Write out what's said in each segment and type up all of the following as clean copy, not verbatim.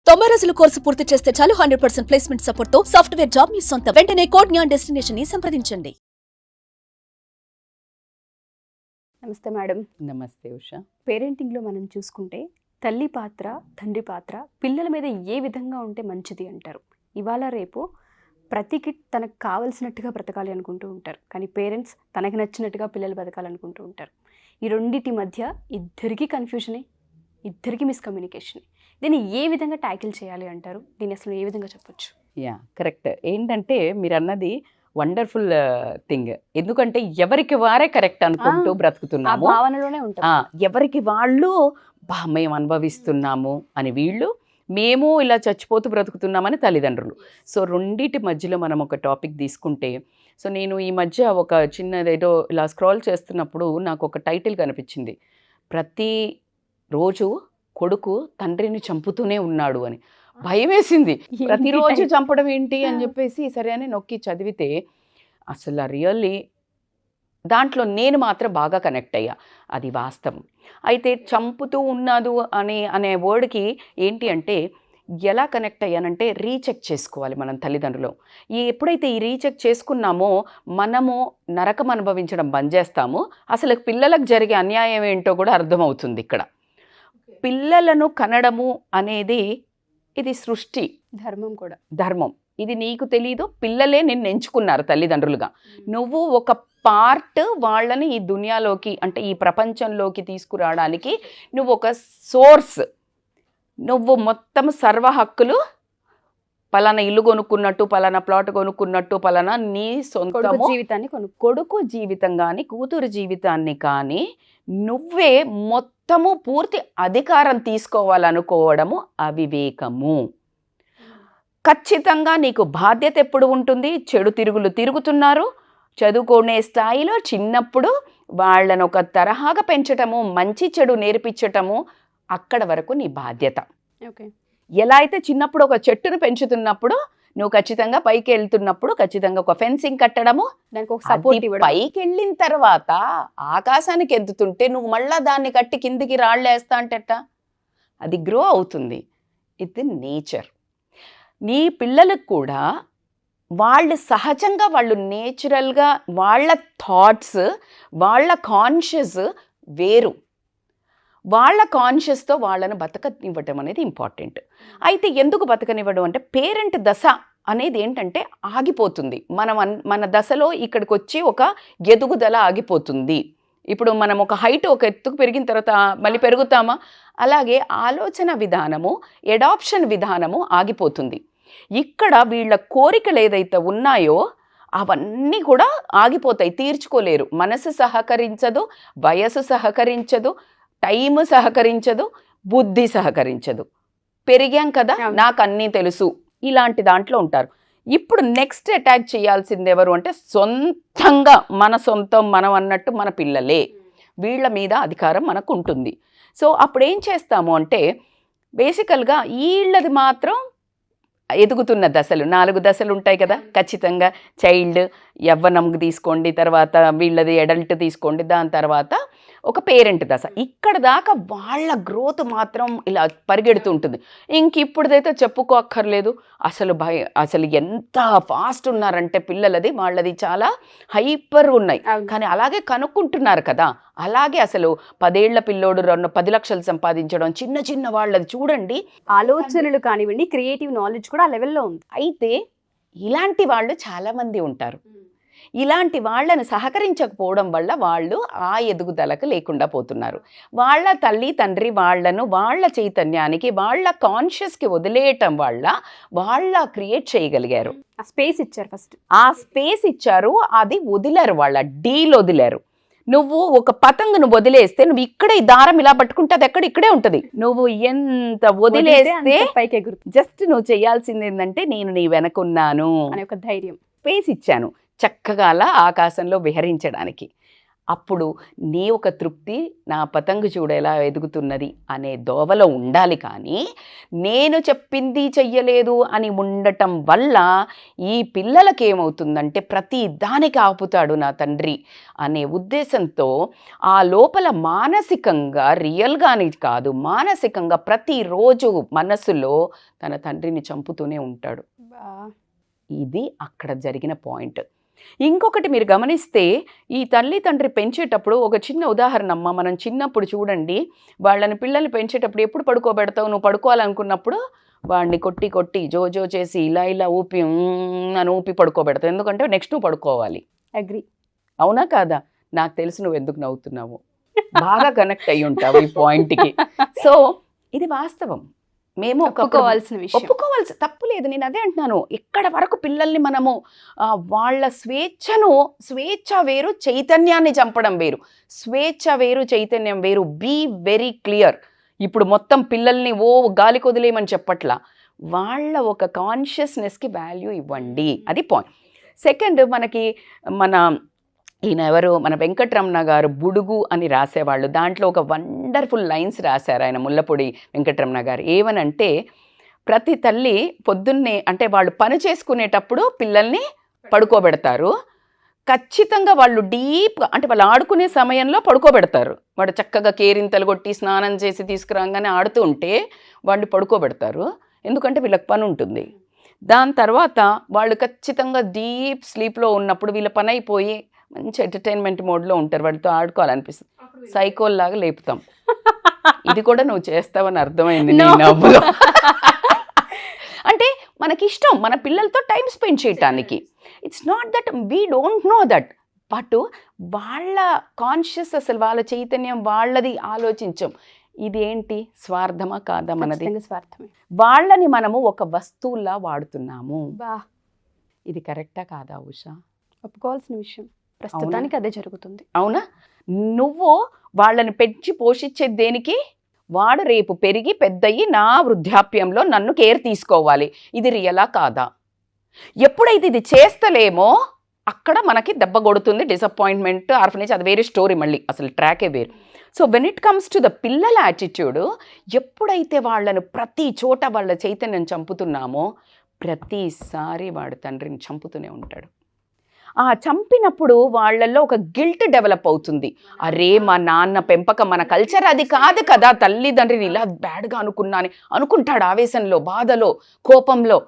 90 రోజుల కోర్సు పూర్తి చేస్తే చాలు 100% ప్లేస్మెంట్ సపోర్ట్ తో సాఫ్ట్వేర్ జాబ్ మీ సొంతం. వెంటనే కోడ్ జ్ఞాన్ డెస్టినేషన్ ని సంప్రదించండి. నమస్తే మేడం. నమస్తే ఉషా. పేరెంటింగ్లో మనం చూసుకుంటే తల్లి పాత్ర, తండ్రి పాత్ర పిల్లల మీద ఏ విధంగా ఉంటే మంచిది అంటారు. ఇవాళ రేపు ప్రతి కిడ్ తనకు కావలసినట్టుగా బ్రతకాలి అనుకుంటూ ఉంటారు, కానీ పేరెంట్స్ తనకి నచ్చినట్టుగా పిల్లలు బ్రతకాలనుకుంటూ ఉంటారు. ఈ రెండింటి మధ్య ఇద్దరికీ కన్ఫ్యూజనే, ఇద్దరికీ మిస్కమ్యూనికేషన్. దీన్ని ఏ విధంగా ట్యాకిల్ చేయాలి అంటారు? దీన్ని అసలు ఏ విధంగా చెప్పొచ్చు? కరెక్ట్. ఏంటంటే మీరు అన్నది వండర్ఫుల్ థింగ్. ఎందుకంటే ఎవరికి వారే కరెక్ట్ అనుకుంటూ బ్రతుకుతున్నాము, భావనలోనే ఉంటాం. ఎవరికి వాళ్ళు మేము అనుభవిస్తున్నాము అని వీళ్ళు, మేము ఇలా చచ్చిపోతూ బ్రతుకుతున్నామని తల్లిదండ్రులు. సో రెండింటి మధ్యలో మనం ఒక టాపిక్ తీసుకుంటే, సో నేను ఈ మధ్య ఒక చిన్నదేదో ఇలా స్క్రాల్ చేస్తున్నప్పుడు నాకు ఒక టైటిల్ కనిపించింది, ప్రతి రోజు కొడుకు తండ్రిని చంపుతూనే ఉన్నాడు అని. భయం వేసింది, ప్రతిరోజు చంపడం ఏంటి అని చెప్పేసి సరే అని నొక్కి చదివితే అసలు రియల్లీ దాంట్లో నేను మాత్రం బాగా కనెక్ట్ అయ్యా. అది వాస్తవం. అయితే చంపుతూ ఉన్నాడు అనే వర్డ్కి ఏంటి అంటే ఎలా కనెక్ట్ అయ్యానంటే, రీచెక్ చేసుకోవాలి మనం తల్లిదండ్రులు. ఎప్పుడైతే ఈ రీచెక్ చేసుకున్నామో మనము నరకం అనుభవించడం బంద్ చేస్తామో అసలు పిల్లలకు జరిగే అన్యాయం ఏంటో కూడా అర్థమవుతుంది. ఇక్కడ పిల్లలను కనడము అనేది ఇది సృష్టి ధర్మం కూడా, ధర్మం. ఇది నీకు తెలీదు, పిల్లలే నిన్ను ఎంచుకున్నారు తల్లిదండ్రులుగా. నువ్వు ఒక పార్ట్ వాళ్ళని ఈ దునియాలోకి అంటే ఈ ప్రపంచంలోకి తీసుకురావడానికి నువ్వు ఒక సోర్స్. నువ్వు మొత్తం సర్వ హక్కులు పలానా ఇల్లు కొనుక్కున్నట్టు, పలానా ప్లాట్ కొనుక్కున్నట్టు, పలానా నీ సొంత జీవితాన్ని కొడుకు జీవితం కానీ కూతురు జీవితాన్ని కానీ నువ్వే మొత్తము పూర్తి అధికారం తీసుకోవాలనుకోవడము అవివేకము. ఖచ్చితంగా నీకు బాధ్యత ఎప్పుడు ఉంటుంది? చెడు తిరుగులు తిరుగుతున్నారు, చదువుకునే స్థాయిలో చిన్నప్పుడు వాళ్ళను ఒక తరహాగా పెంచటము, మంచి చెడు నేర్పించటము, అక్కడ వరకు నీ బాధ్యత. ఓకే. ఎలా అయితే చిన్నప్పుడు ఒక చెట్టును పెంచుతున్నప్పుడు నువ్వు ఖచ్చితంగా పైకి వెళ్తున్నప్పుడు ఖచ్చితంగా ఒక ఫెన్సింగ్ కట్టడము, దానికి ఒక సపోర్ట్ ఇవ్వడం. పైకి వెళ్ళిన తర్వాత ఆకాశానికి ఎత్తుతుంటే నువ్వు మళ్ళా దాన్ని కట్టి కిందికి రాళ్ళేస్తా అంటేట అది గ్రో అవుతుంది. ఇది నేచర్. నీ పిల్లలకు కూడా వాళ్ళు సహజంగా వాళ్ళు నేచురల్గా వాళ్ళ థాట్స్, వాళ్ళ కాన్షియస్ వేరు. వాళ్ళ కాన్షియస్తో వాళ్ళను బతకనివ్వటం అనేది ఇంపార్టెంట్. అయితే ఎందుకు బతకనివ్వడం అంటే పేరెంట్ దశ అనేది ఏంటంటే ఆగిపోతుంది. మన దశలో ఇక్కడికి వచ్చి ఒక ఎదుగుదల ఆగిపోతుంది. ఇప్పుడు మనం ఒక హైట్ ఒక ఎత్తుకు పెరిగిన తర్వాత మళ్ళీ పెరుగుతామా? అలాగే ఆలోచన విధానము, ఎడాప్షన్ విధానము ఆగిపోతుంది. ఇక్కడ వీళ్ళ కోరికలు ఏదైతే ఉన్నాయో అవన్నీ కూడా ఆగిపోతాయి, తీర్చుకోలేరు. మనసు సహకరించదు, వయసు సహకరించదు, టైం సహకరించదు, బుద్ధి సహకరించదు. పెరిగాం కదా, నాకు అన్నీ తెలుసు, ఇలాంటి దాంట్లో ఉంటారు. ఇప్పుడు నెక్స్ట్ అటాక్ చేయాల్సింది ఎవరు అంటే సొంతంగా మన సొంతం మనం అన్నట్టు మన పిల్లలే. వీళ్ళ మీద అధికారం మనకు ఉంటుంది. సో అప్పుడు ఏం చేస్తాము అంటే బేసికల్గా వీళ్ళది మాత్రం ఎదుగుతున్న దశలు 4 దశలు ఉంటాయి కదా. ఖచ్చితంగా చైల్డ్, యవ్వనంకి తీసుకోండి, తర్వాత వీళ్ళది అడల్ట్ తీసుకోండి, దాని తర్వాత ఒక పేరెంట్ దశ. ఇక్కడ దాకా వాళ్ళ గ్రోత్ మాత్రం ఇలా పరిగెడుతుంటుంది. ఇంక ఇప్పుడుదైతే చెప్పుకోక్కర్లేదు. అసలు ఎంత ఫాస్ట్ ఉన్నారంటే పిల్లలది, వాళ్ళది చాలా హైపర్ ఉన్నాయి. కానీ అలాగే కనుక్కుంటున్నారు కదా. అలాగే అసలు 10 ఏళ్ల పిల్లోడు 10 లక్షలు సంపాదించడం, చిన్న చిన్న వాళ్ళది చూడండి. ఆలోచనలు కానివ్వండి, క్రియేటివ్ నాలెడ్జ్ కూడా ఆ లెవెల్లో ఉంది. అయితే ఇలాంటి వాళ్ళు చాలామంది ఉంటారు. ఇలాంటి వాళ్ళని సహకరించకపోవడం వల్ల వాళ్ళు ఆ ఎదుగుదలకు లేకుండా పోతున్నారు. వాళ్ళ తల్లి తండ్రి వాళ్ళను వాళ్ళ చైతన్యానికి, వాళ్ళ కాన్షియస్కి వదిలేయటం వల్ల వాళ్ళ క్రియేట్ చేయగలిగారు. ఆ స్పేస్ ఇచ్చారు. ఫస్ట్ ఆ స్పేస్ ఇచ్చారు, అది వదిలేరు, వాళ్ళ డీల్ వదిలేరు. నువ్వు ఒక పతంగును వదిలేస్తే నువ్వు ఇక్కడ ఈ దారం ఇలా పట్టుకుంటే అది ఎక్కడ ఇక్కడే ఉంటుంది. నువ్వు ఎంత వదిలేస్తే జస్ట్ నువ్వు చేయాల్సింది ఏంటంటే నేను నీ వెనకున్నాను అనే ఒక ధైర్యం, స్పేస్ ఇచ్చాను చక్కగా అలా ఆకాశంలో విహరించడానికి. అప్పుడు నీ ఒక తృప్తి నా పతంగు చూడ ఎలా ఎదుగుతున్నది అనే దోవలో ఉండాలి. కానీ నేను చెప్పింది చెయ్యలేదు అని ఉండటం వల్ల ఈ పిల్లలకి ఏమవుతుందంటే ప్రతి దానికి ఆపుతాడు నా తండ్రి అనే ఉద్దేశంతో ఆ లోపల మానసికంగా, రియల్గాని కాదు మానసికంగా ప్రతిరోజు మనసులో తన తండ్రిని చంపుతూనే ఉంటాడు. ఇది అక్కడ జరిగిన పాయింట్. ఇంకొకటి మీరు గమనిస్తే ఈ తల్లి తండ్రి పెంచేటప్పుడు ఒక చిన్న ఉదాహరణ అమ్మ, మనం చిన్నప్పుడు చూడండి, వాళ్ళని పిల్లల్ని పెంచేటప్పుడు ఎప్పుడు పడుకోబెడతావు, నువ్వు పడుకోవాలనుకున్నప్పుడు వాడిని కొట్టి కొట్టి జో చేసి ఇలా ఊపి అని ఊపి పడుకోబెడతావు. ఎందుకంటే నెక్స్ట్ నువ్వు పడుకోవాలి. అగ్రి. అవునా కాదా? నాకు తెలుసు నువ్వు ఎందుకు నవ్వుతున్నావు, బాగా కనెక్ట్ అయ్యి ఉంటావు ఈ పాయింట్కి. సో ఇది వాస్తవం. మేము ఒప్పుకోవాల్సి తప్పు లేదు. నేను అదే అంటున్నాను, ఇక్కడ వరకు పిల్లల్ని మనము వాళ్ళ స్వేచ్ఛ వేరు, చైతన్యాన్ని చంపడం వేరు. స్వేచ్ఛ వేరు, చైతన్యం వేరు. Be very clear. ఇప్పుడు మొత్తం పిల్లల్ని గాలి కొదిలేయమని చెప్పట్లా, వాళ్ళ ఒక కాన్షియస్నెస్కి వాల్యూ ఇవ్వండి, అది పాయింట్. సెకండ్, ఈయన ఎవరు, మన వెంకటరమణ గారు బుడుగు అని రాసేవాళ్ళు. దాంట్లో ఒక వండర్ఫుల్ లైన్స్ రాశారు ఆయన, ముల్లపూడి వెంకటరమణ గారు. ఏమనంటే, ప్రతి తల్లి పొద్దున్నే అంటే వాళ్ళు పని చేసుకునేటప్పుడు పిల్లల్ని పడుకోబెడతారు. ఖచ్చితంగా వాళ్ళు డీప్గా అంటే వాళ్ళు ఆడుకునే సమయంలో పడుకోబెడతారు. వాడు చక్కగా కేరింతలు కొట్టి స్నానం చేసి తీసుకురాగానే ఆడుతూ ఉంటే వాళ్ళు పడుకోబెడతారు. ఎందుకంటే వీళ్ళకి పని ఉంటుంది. దాని తర్వాత వాళ్ళు ఖచ్చితంగా డీప్ స్లీప్లో ఉన్నప్పుడు వీళ్ళ పని అయిపోయి మంచి ఎంటర్టైన్మెంట్ మోడ్లో ఉంటారు, వాడితో ఆడుకోవాలనిపిస్తుంది. సైకోల్లాగా లేపుతాం. ఇది కూడా నువ్వు చేస్తావని అర్థమైంది నీ నవ్వులో. అంటే మనకిష్టం మన పిల్లలతో టైం స్పెండ్ చేయటానికి. It's not that we don't know that, but వాళ్ళ కాన్షియస్, అసలు వాళ్ళ చైతన్యం వాళ్ళది ఆలోచించం. ఇదేంటి స్వార్థమా కాదా మనది? స్వార్థమే. వాళ్ళని మనము ఒక వస్తువులా వాడుతున్నాము. ఇది కరెక్టా కాదా ఉషా? ఒప్పుకోవాల్సిన విషయం. ప్రస్తుతానికి అదే జరుగుతుంది. అవునా? నువ్వు వాళ్ళని పెంచి పోషించేది దేనికి? వాడు రేపు పెరిగి పెద్దయ్యి నా వృద్ధాప్యంలో నన్ను కేర్ తీసుకోవాలి. ఇది రియలా కాదా? ఎప్పుడైతే ఇది చేస్తలేమో అక్కడ మనకి దెబ్బ కొడుతుంది, డిసప్పాయింట్మెంట్, ఆర్ఫనేజ్, అది వేరే స్టోరీ, మళ్ళీ అసలు ట్రాకే వేరు. So when it comes to the పిల్లల యాటిట్యూడ్, ఎప్పుడైతే వాళ్ళను ప్రతి చోట వాళ్ళ చైతన్యం చంపుతున్నామో ప్రతిసారి వాడు తండ్రిని చంపుతూనే ఉంటాడు. ఆ చంపినప్పుడు వాళ్ళల్లో ఒక గిల్ట్ డెవలప్ అవుతుంది. అరే మా నాన్న పెంపకం, మన కల్చర్ అది కాదు కదా, తల్లిదండ్రిని ఇలా బ్యాడ్గా అనుకుంటాడు ఆవేశంలో, బాధలో, కోపంలో.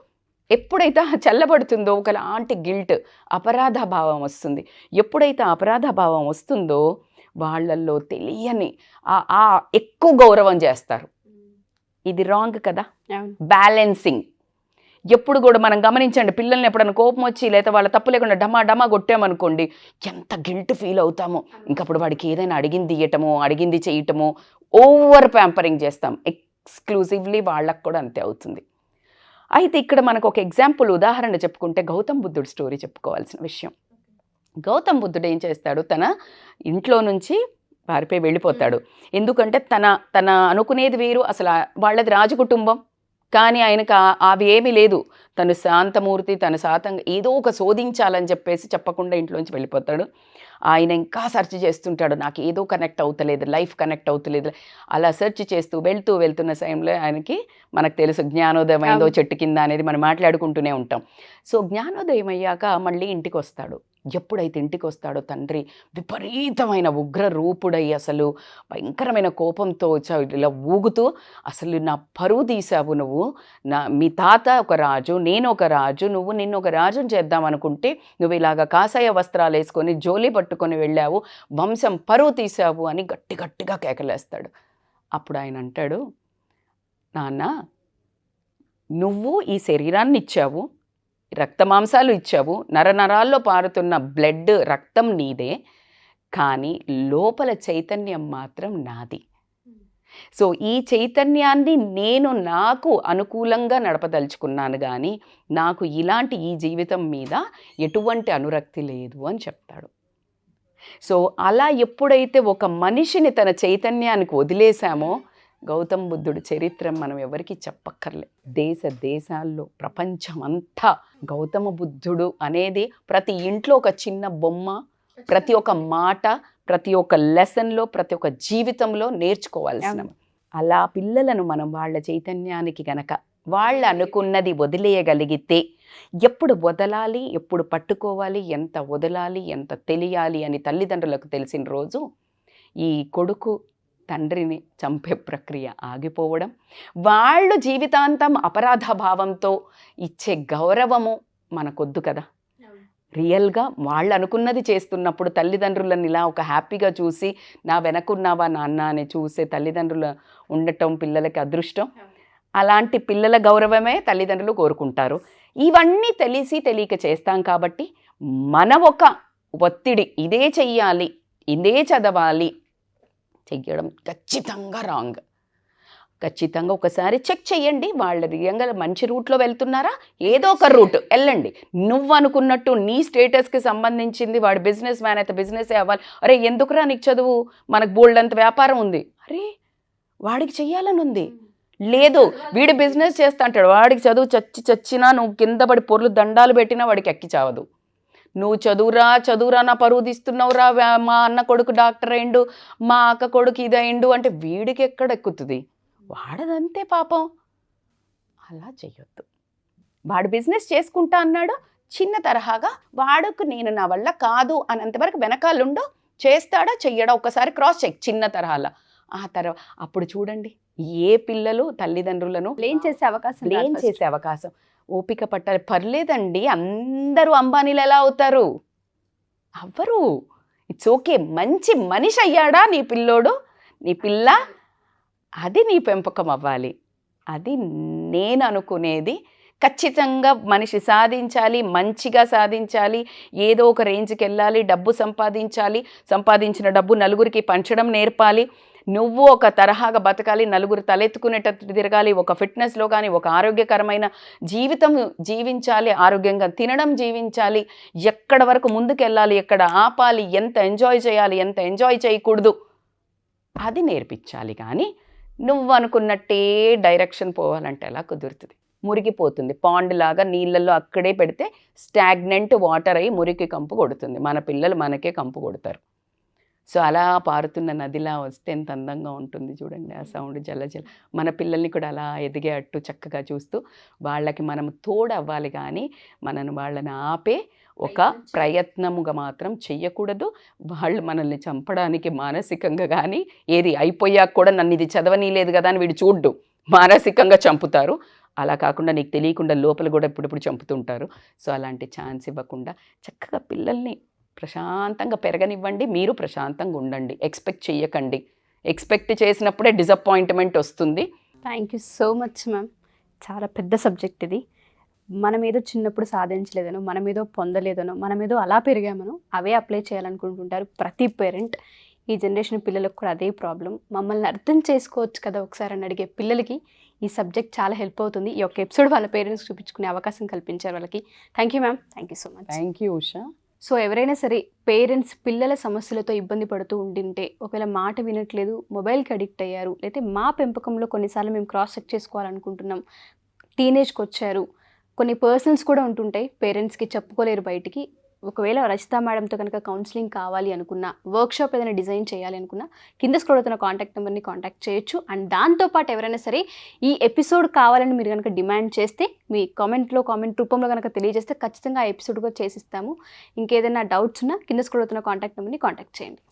ఎప్పుడైతే చల్లబడుతుందో ఒకలాంటి గిల్ట్, అపరాధ భావం వస్తుంది. ఎప్పుడైతే అపరాధ భావం వస్తుందో వాళ్ళల్లో తెలియని ఎక్కువ గౌరవం చేస్తారు. ఇది రాంగ్ కదా. బ్యాలెన్సింగ్ ఎప్పుడు కూడా మనం గమనించండి, పిల్లల్ని ఎప్పుడైనా కోపం వచ్చి లేదా వాళ్ళ తప్పు లేకుండా డమా కొట్టామనుకోండి, ఎంత గిల్ట్ ఫీల్ అవుతామో. ఇంకప్పుడు వాడికి ఏదైనా అడిగింది ఇయ్యటమో, అడిగింది చేయటమో, ఓవర్ ప్యాంపరింగ్ చేస్తాం. ఎక్స్క్లూజివ్లీ వాళ్ళకు కూడా అంతే అవుతుంది. అయితే ఇక్కడ మనకు ఒక ఎగ్జాంపుల్, ఉదాహరణ చెప్పుకుంటే గౌతమ్ బుద్ధుడి స్టోరీ చెప్పుకోవాల్సిన విషయం. గౌతమ్ బుద్ధుడు ఏం చేస్తాడు, తన ఇంట్లో నుంచి పారిపోయి వెళ్ళిపోతాడు. ఎందుకంటే తన అనుకునేది వేరు, అసలు వాళ్ళది రాజకుటుంబం, కానీ ఆయనకు అవి ఏమీ లేదు. తను శాంతమూర్తి, తను శాంతంగా ఏదో ఒక శోధించాలని చెప్పేసి చెప్పకుండా ఇంట్లోంచి వెళ్ళిపోతాడు. ఆయన ఇంకా సెర్చ్ చేస్తుంటాడు, నాకు ఏదో కనెక్ట్ అవుతలేదు, లైఫ్ కనెక్ట్ అవుతలేదు. అలా సెర్చ్ చేస్తూ వెళ్తున్న టైంలో ఆయనకి, మనకు తెలుసు జ్ఞానోదయం అయిందో చెట్టు కింద అనేది మనం మాట్లాడుకుంటూనే ఉంటాం. సో జ్ఞానోదయం అయ్యాక మళ్ళీ ఇంటికి వస్తాడు. ఎప్పుడైతే ఇంటికి వస్తాడో తండ్రి విపరీతమైన ఉగ్ర రూపుడై అసలు భయంకరమైన కోపంతో ఇలా ఊగుతూ, అసలు నా పరువు తీసావు నువ్వు, మీ తాత ఒక రాజు, నేను ఒక రాజు, నిన్ను ఒక రాజుని చేద్దాం అనుకుంటే నువ్వు ఇలాగ కాషాయ వస్త్రాలు వేసుకొని జోలి పట్టుకొని వెళ్ళావు, వంశం పరువు తీసావు అని గట్టిగా కేకలేస్తాడు. అప్పుడు ఆయన అంటాడు, నాన్న నువ్వు ఈ శరీరాన్ని ఇచ్చావు, రక్తమాంసాలు ఇచ్చావు, నరనరాల్లో పారుతున్న బ్లడ్ రక్తం నీదే, కానీ లోపల చైతన్యం మాత్రం నాది. సో ఈ చైతన్యాన్ని నేను నాకు అనుకూలంగా నడపదలుచుకున్నాను, కానీ నాకు ఇలాంటి ఈ జీవితం మీద ఎటువంటి అనురక్తి లేదు అని చెప్తాడు. సో అలా ఎప్పుడైతే ఒక మనిషిని తన చైతన్యానికి వదిలేశామో, గౌతమ్ బుద్ధుడి చరిత్ర మనం ఎవరికి చెప్పక్కర్లే. దేశాల్లో ప్రపంచమంతా గౌతమ బుద్ధుడు అనేది ప్రతి ఇంట్లో ఒక చిన్న బొమ్మ, ప్రతి ఒక్క మాట, ప్రతి ఒక్క లెసన్లో, ప్రతి ఒక్క జీవితంలో నేర్చుకోవాల్సినవి. అలా పిల్లలను మనం వాళ్ళ చైతన్యానికి గనక వాళ్ళు అనుకున్నది వదిలేయగలిగితే, ఎప్పుడు వదలాలి, ఎప్పుడు పట్టుకోవాలి, ఎంత వదలాలి, ఎంత తెలియాలి అని తల్లిదండ్రులకు తెలిసిన రోజు ఈ కొడుకు తండ్రిని చంపే ప్రక్రియ ఆగిపోవడం, వాళ్ళు జీవితాంతం అపరాధ భావంతో ఇచ్చే గౌరవము మనకొద్దు కదా. రియల్గా వాళ్ళు అనుకున్నది చేస్తున్నప్పుడు తల్లిదండ్రులను ఇలా ఒక హ్యాపీగా చూసి, నా వెనకున్నావా నాన్న అని చూసే తల్లిదండ్రులు ఉండటం పిల్లలకి అదృష్టం. అలాంటి పిల్లల గౌరవమే తల్లిదండ్రులు కోరుకుంటారు. ఇవన్నీ తెలియక చేస్తాం కాబట్టి మన ఒక ఒత్తిడి, ఇదే చెయ్యాలి, ఇదే చదవాలి చెయ్యడం ఖచ్చితంగా రాంగ్. ఖచ్చితంగా ఒకసారి చెక్ చేయండి, వాళ్ళ రియల్గా మంచి రూట్లో వెళ్తున్నారా, ఏదో ఒక రూట్ వెళ్ళండి. నువ్వు అనుకున్నట్టు నీ స్టేటస్కి సంబంధించింది, వాడు బిజినెస్ మ్యాన్ అయితే బిజినెసే అవ్వాలి. అరే ఎందుకురా నీకు చదువు, మనకు బోల్డ్ అంత వ్యాపారం ఉంది, అరే వాడికి చెయ్యాలని ఉంది. లేదు వీడు బిజినెస్ చేస్తా అంటాడు, వాడికి చదువు చచ్చినా నువ్వు కింద పడి పొర్లు దండాలు పెట్టినా వాడికి ఎక్కి చావదు. నువ్వు చదువురా నా పరువు తీస్తున్నావురా, మా అన్న కొడుకు డాక్టర్ అయిండు, మా అక్క కొడుకు ఇదయిండు అంటే వీడికి ఎక్కడ ఎక్కుతుంది, వాడదంతే పాపం. అలా చెయ్యొద్దు. వాడు బిజినెస్ చేసుకుంటా అన్నాడు, చిన్న తరహాగా వాడుకు నేను నా వల్ల కాదు అనంతవరకు వెనకాలండు, చేస్తాడా చెయ్యడా ఒకసారి క్రాస్ చెక్ చిన్న తరహాలో. ఆ తర్వాత అప్పుడు చూడండి ఏ పిల్లలు తల్లిదండ్రులను బ్లేమ్ చేసే అవకాశం ఓపిక పట్టాలి. పర్లేదండి, అందరూ అంబానీలు ఎలా అవుతారు, అవ్వరు. It's okay. మంచి మనిషి అయ్యాడా నీ పిల్లోడు, నీ పిల్ల, అది నీ పెంపకం అవ్వాలి. అది నేను అనుకునేది. ఖచ్చితంగా మనిషి సాధించాలి, మంచిగా సాధించాలి, ఏదో ఒక రేంజ్కి వెళ్ళాలి, డబ్బు సంపాదించాలి, సంపాదించిన డబ్బు నలుగురికి పంచడం నేర్పాలి, నువ్వు ఒక తరహాగా బతకాలి, నలుగురు తలెత్తుకునేటట్టు తిరగాలి, ఒక ఫిట్నెస్లో కానీ ఒక ఆరోగ్యకరమైన జీవితం జీవించాలి, ఆరోగ్యంగా తినడం జీవించాలి, ఎక్కడ వరకు ముందుకు వెళ్ళాలి, ఎక్కడ ఆపాలి, ఎంత ఎంజాయ్ చేయాలి, ఎంత ఎంజాయ్ చేయకూడదు, అది నేర్పించాలి. కానీ నువ్వు అనుకున్నట్టే డైరెక్షన్ పోవాలంటే ఎలా కుదురుతుంది, మురిగిపోతుంది. పాండ్ లాగా నీళ్ళల్లో అక్కడే పెడితే స్టాగ్నెంట్ వాటర్ అయ్యి మురికి కంపు కొడుతుంది. మన పిల్లలు మనకే కంపు కొడతారు. సో అలా పారుతున్న నదిలా వస్తే ఎంత అందంగా ఉంటుంది చూడండి ఆ సౌండ్, జల మన పిల్లల్ని కూడా అలా ఎదిగేటట్టు చక్కగా చూస్తూ వాళ్ళకి మనం తోడవ్వాలి, కానీ వాళ్ళని ఆపే ఒక ప్రయత్నముగా మాత్రం చెయ్యకూడదు. వాళ్ళు మనల్ని చంపడానికి మానసికంగా కానీ, ఏది అయిపోయాక కూడా నన్ను ఇది చదవనీలేదు కదా అని వీడు చూడ్డు, మానసికంగా చంపుతారు. అలా కాకుండా నీకు తెలియకుండా లోపల కూడా ఎప్పుడెప్పుడు చంపుతుంటారు. సో అలాంటి ఛాన్స్ ఇవ్వకుండా చక్కగా పిల్లల్ని ప్రశాంతంగా పెరగనివ్వండి, మీరు ప్రశాంతంగా ఉండండి, ఎక్స్పెక్ట్ చెయ్యకండి. ఎక్స్పెక్ట్ చేసినప్పుడే డిసప్పాయింట్మెంట్ వస్తుంది. Thank you so much ma'am. చాలా పెద్ద సబ్జెక్ట్ ఇది. మనం ఏదో చిన్నప్పుడు సాధించలేదనో, మనం ఏదో పొందలేదనో, మనం ఏదో అలా పెరిగామనో అవే అప్లై చేయాలనుకుంటుంటారు ప్రతి పేరెంట్. ఈ జనరేషన్ పిల్లలకు కూడా అదే ప్రాబ్లం. మమ్మల్ని అర్థం చేసుకోవచ్చు కదా ఒకసారి అని అడిగే పిల్లలకి ఈ సబ్జెక్ట్ చాలా హెల్ప్ అవుతుంది. ఈ యొక్క ఎపిసోడ్ వాళ్ళ పేరెంట్స్ చూపించుకునే అవకాశం కల్పించారు వాళ్ళకి. Thank you ma'am. Thank you so much. Thank you Usha. So ఎవరైనా సరే పేరెంట్స్ పిల్లల సమస్యలతో ఇబ్బంది పడుతూ ఉండింటే, ఒకవేళ మాట వినట్లేదు, మొబైల్కి అడిక్ట్ అయ్యారు, లేకపోతే మా పెంపకంలో కొన్నిసార్లు మేము క్రాస్ చెక్ చేసుకోవాలనుకుంటున్నాం, టీనేజ్కి వచ్చారు, కొన్ని పర్సనల్స్ కూడా ఉంటుంటాయి పేరెంట్స్కి చెప్పుకోలేరు బయటికి, ఒకవేళ రచిత మేడంతో కనుక కౌన్సిలింగ్ కావాలి అనుకున్నా, వర్క్షాప్ ఏదైనా డిజైన్ చేయాలి అనుకున్నా, కింద స్క్రోల్ అవుతున్న కాంటాక్ట్ నెంబర్ని కాంటాక్ట్ చేయొచ్చు. అండ్ దాంతోపాటు ఎవరైనా సరే ఈ ఎపిసోడ్ కావాలని మీరు కనుక డిమాండ్ చేస్తే, మీ కామెంట్ రూపంలో కనుక తెలియజేస్తే ఖచ్చితంగా ఆ ఎపిసోడ్ కూడా చేసిస్తాము. ఇంకేదైనా డౌట్స్ ఉన్నా కింద స్క్రోల్ అవుతున్న కాంటాక్ట్ నెంబర్ని కాంటాక్ట్ చేయండి.